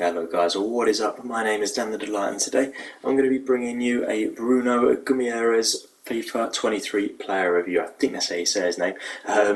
Hello guys, what is up? My name is Dan the Delight, and today I'm going to be bringing you a Bruno Guimaraes FIFA 23 player review. I think that's how you say his name.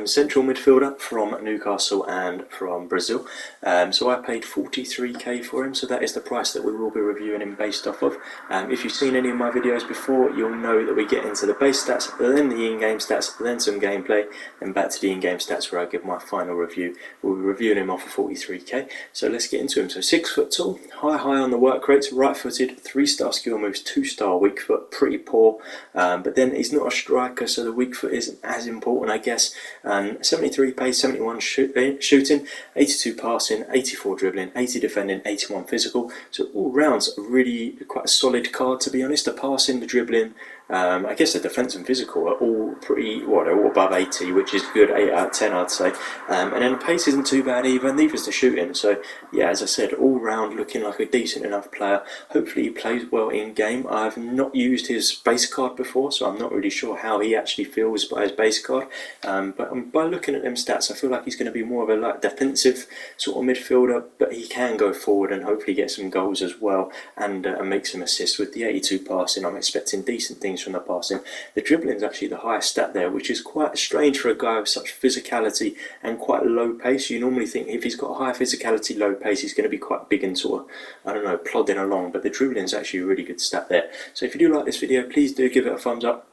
Central midfielder from Newcastle and from Brazil. So I paid 43k for him, so that is the price that we will be reviewing him based off of. If you've seen any of my videos before, you'll know that we get into the base stats, then the in-game stats, then some gameplay, then back to the in-game stats where I give my final review. We'll be reviewing him off of 43k, so let's get into him. So 6 foot tall, high on the work rates, right footed, 3-star skill moves, 2-star weak foot, pretty poor, but then he's not a striker, so the weak foot isn't as important, I guess. 73 pace, 71 shooting, 82 passing, 84 dribbling, 80 defending, 81 physical. So all rounds really quite a solid card, to be honest. The passing, the dribbling, I guess the defence and physical are all pretty, well, they're all above 80, which is good, 8 out of 10 I'd say. And then the pace isn't too bad either, neither is the shooting. So yeah, as I said, all round looking like a decent enough player. Hopefully he plays well in game. I've not used his base card before, so I'm not really sure how he actually feels by his base card. But by looking at them stats, I feel like he's going to be more of a like defensive sort of midfielder, but he can go forward and hopefully get some goals as well, and make some assists. With the 82 passing, I'm expecting decent things from the passing. The dribbling is actually the highest stat there, which is quite strange for a guy with such physicality and quite low pace. You normally think if he's got high physicality, low pace, he's going to be quite big and sort of, I don't know, plodding along, but the dribbling is actually a really good stat there. So if you do like this video, please do give it a thumbs up.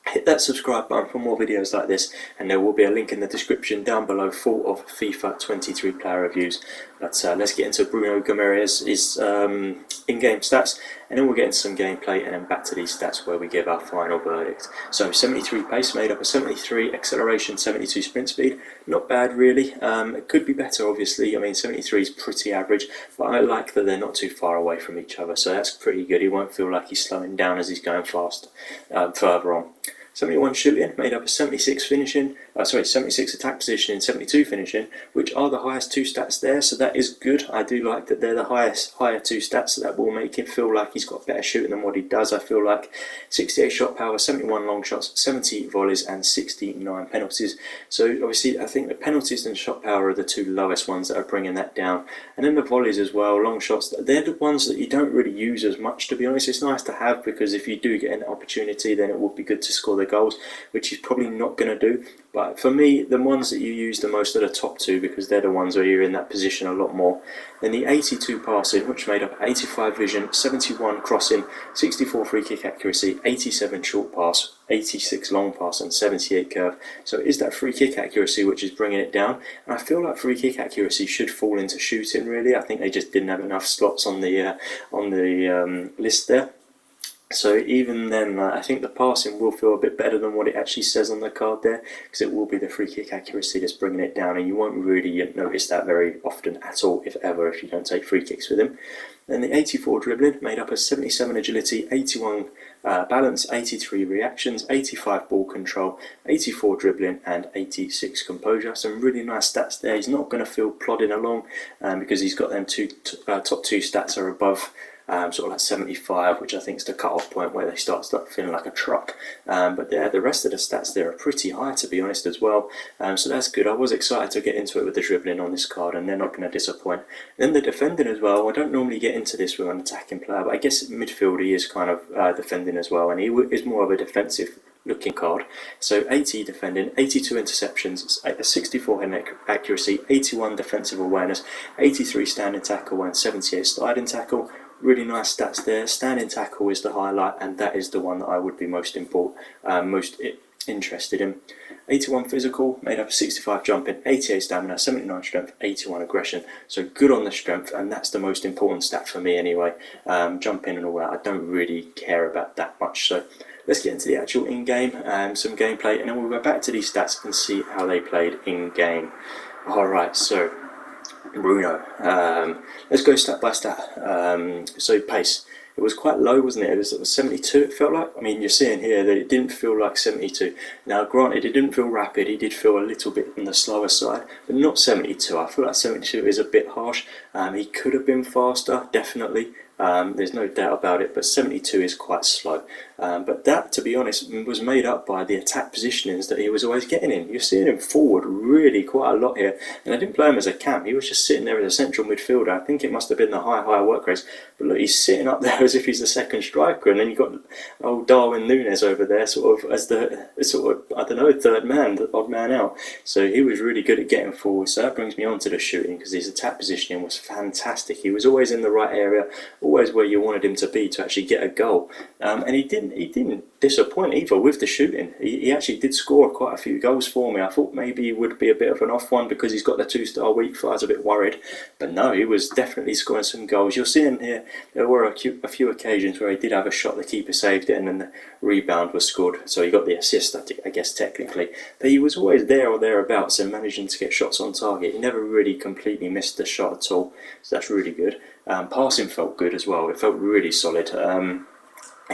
Hit that subscribe button for more videos like this, and there will be a link in the description down below full of FIFA 23 player reviews. But let's get into Bruno Guimaraes' in-game stats, and then we'll get into some gameplay, and then back to these stats where we give our final verdict. So 73 pace made up of 73 acceleration, 72 sprint speed. Not bad really. It could be better obviously. I mean 73 is pretty average, but I like that they're not too far away from each other, so that's pretty good. He won't feel like he's slowing down as he's going fast further on. 71 shooting, made up of 76 finishing, 76 attack positioning, 72 finishing, which are the highest two stats there, so that is good. I do like that they're the higher two stats, so that will make him feel like he's got better shooting than what he does, I feel like. 68 shot power, 71 long shots, 70 volleys, and 69 penalties. So obviously I think the penalties and shot power are the two lowest ones that are bringing that down. And then the volleys as well, long shots, they're the ones that you don't really use as much, to be honest. It's nice to have, because if you do get an opportunity, then it would be good to score the goals, which he's probably not going to do. But for me, the ones that you use the most are the top two, because they're the ones where you're in that position a lot more. Then the 82 passing, which made up 85 vision, 71 crossing, 64 free kick accuracy, 87 short pass, 86 long pass, and 78 curve. So it is that free kick accuracy which is bringing it down, and I feel like free kick accuracy should fall into shooting really. I think they just didn't have enough slots on the list there. So even then, I think the passing will feel a bit better than what it actually says on the card there, because it will be the free kick accuracy that's bringing it down, and you won't really notice that very often at all, if ever, if you don't take free kicks with him. Then the 84 dribbling, made up of 77 agility, 81 balance, 83 reactions, 85 ball control, 84 dribbling, and 86 composure. Some really nice stats there. He's not going to feel plodding along, because he's got them top two stats are above sort of like 75, which I think is the cut-off point where they start feeling like a truck. But the rest of the stats there are pretty high, to be honest, as well. So that's good. I was excited to get into it with the dribbling on this card, and they're not going to disappoint. Then the defending as well. I don't normally get into this with an attacking player, but I guess midfield he is kind of defending as well, and he is more of a defensive looking card. So 80 defending, 82 interceptions, 64 head accuracy, 81 defensive awareness, 83 standing tackle, and 78 sliding tackle. Really nice stats there. Standing tackle is the highlight, and that is the one that I would be most interested in. 81 physical, made up of 65 jumping, 88 stamina, 79 strength, 81 aggression. So good on the strength, and that's the most important stat for me anyway. Jumping and all that, I don't really care about that much. So let's get into the actual in-game, some gameplay, and then we'll go back to these stats and see how they played in-game. Alright, so Bruno, let's go stat by stat. So pace, it was quite low, wasn't it? It was 72, it felt like. I mean, you're seeing here that it didn't feel like 72. Now granted, it didn't feel rapid, he did feel a little bit on the slower side, but not 72. I feel like 72 is a bit harsh. He could have been faster, definitely, There's no doubt about it, but 72 is quite slow. But that, to be honest, was made up by the attack positionings that he was always getting in. You're seeing him forward really quite a lot here, and I didn't play him as a cam. He was just sitting there as a central midfielder. I think it must have been the high work rates. But look, he's sitting up there as if he's the second striker, and then you've got old Darwin Núñez over there, sort of as the I don't know, third man, the odd man out. So he was really good at getting forward. So that brings me on to the shooting, because his attack positioning was fantastic. He was always in the right area, always where you wanted him to be to actually get a goal. And he didn't disappoint either with the shooting. He actually did score quite a few goals for me. I thought maybe he would be a bit of an off one because he's got the 2-star weak foot. I was a bit worried, but no, he was definitely scoring some goals. You're seeing here there were a few occasions where he did have a shot, the keeper saved it, and then the rebound was scored, so he got the assist, I guess, technically. But he was always there or thereabouts and managing to get shots on target. He never really completely missed the shot at all, so that's really good. Passing felt good as well. It felt really solid.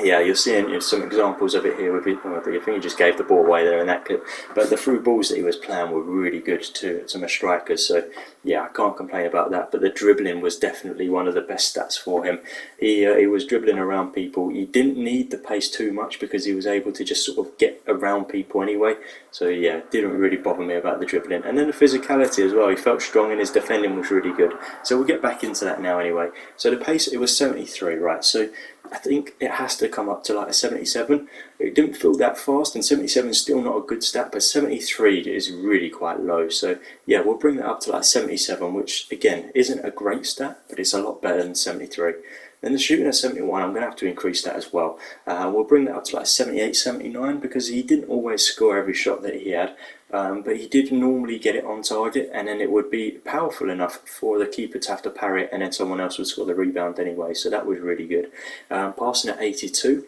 Yeah, you're seeing some examples of it here with I think he just gave the ball away there in that clip, but the through balls that he was playing were really good to my strikers, so yeah, I can't complain about that. But the dribbling was definitely one of the best stats for him. He was dribbling around people. He didn't need the pace too much because he was able to just sort of get around people anyway, so yeah, it didn't really bother me about the dribbling. And then the physicality as well, he felt strong and his defending was really good, so we'll get back into that now anyway. So the pace, it was 73, right, so I think it has to come up to like a 77. It didn't feel that fast, and 77 is still not a good stat, but 73 is really quite low. So yeah, we'll bring that up to like 77, which again isn't a great stat, but it's a lot better than 73. Then the shooting at 71, I'm going to have to increase that as well. We'll bring that up to like 78, 79, because he didn't always score every shot that he had, but he did normally get it on target, and then it would be powerful enough for the keeper to have to parry it, and then someone else would score the rebound anyway, so that was really good. Passing at 82,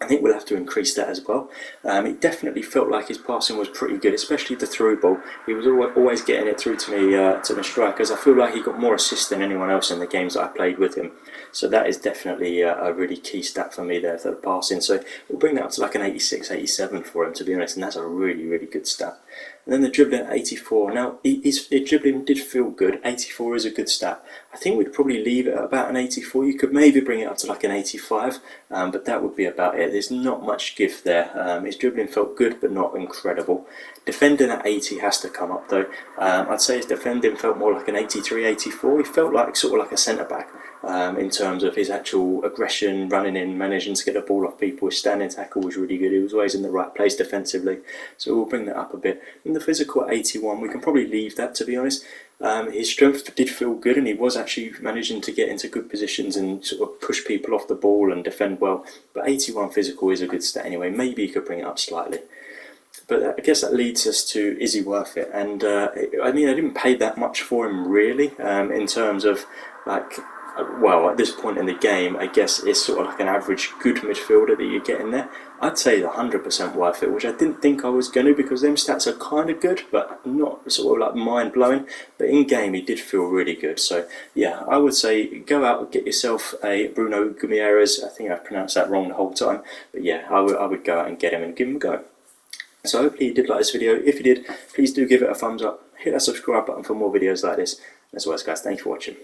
I think we'll have to increase that as well. It definitely felt like his passing was pretty good, especially the through ball. He was always getting it through to me, to the strikers. I feel like he got more assists than anyone else in the games that I played with him. So that is definitely a really key stat for me there for the passing. So we'll bring that up to like an 86, 87 for him, to be honest, and that's a really, really good stat. And then the dribbling at 84. Now, his dribbling did feel good. 84 is a good stat. I think we'd probably leave it at about an 84. You could maybe bring it up to like an 85, but that would be about it. There's not much give there. His dribbling felt good, but not incredible. Defending at 80 has to come up though. I'd say his defending felt more like an 83, 84. He felt like sort of like a centre-back in terms of his actual aggression, running in, managing to get the ball off people. His standing tackle was really good. He was always in the right place defensively. So we'll bring that up a bit. And the physical at 81, we can probably leave that, to be honest. His strength did feel good, and he was actually managing to get into good positions and sort of push people off the ball and defend well. But 81 physical is a good stat anyway. Maybe you could bring it up slightly. But I guess that leads us to, is he worth it? And I mean, I didn't pay that much for him really, in terms of like, well, at this point in the game, I guess it's sort of like an average good midfielder that you get in there. I'd say 100% worth it, which I didn't think I was going to, because them stats are kind of good, but not sort of like mind-blowing. But in game, he did feel really good. So yeah, I would say go out and get yourself a Bruno Guimaraes. I think I've pronounced that wrong the whole time. But yeah, I would go out and get him and give him a go. So hopefully you did like this video. If you did, please do give it a thumbs up. Hit that subscribe button for more videos like this. As always, guys, thank you for watching.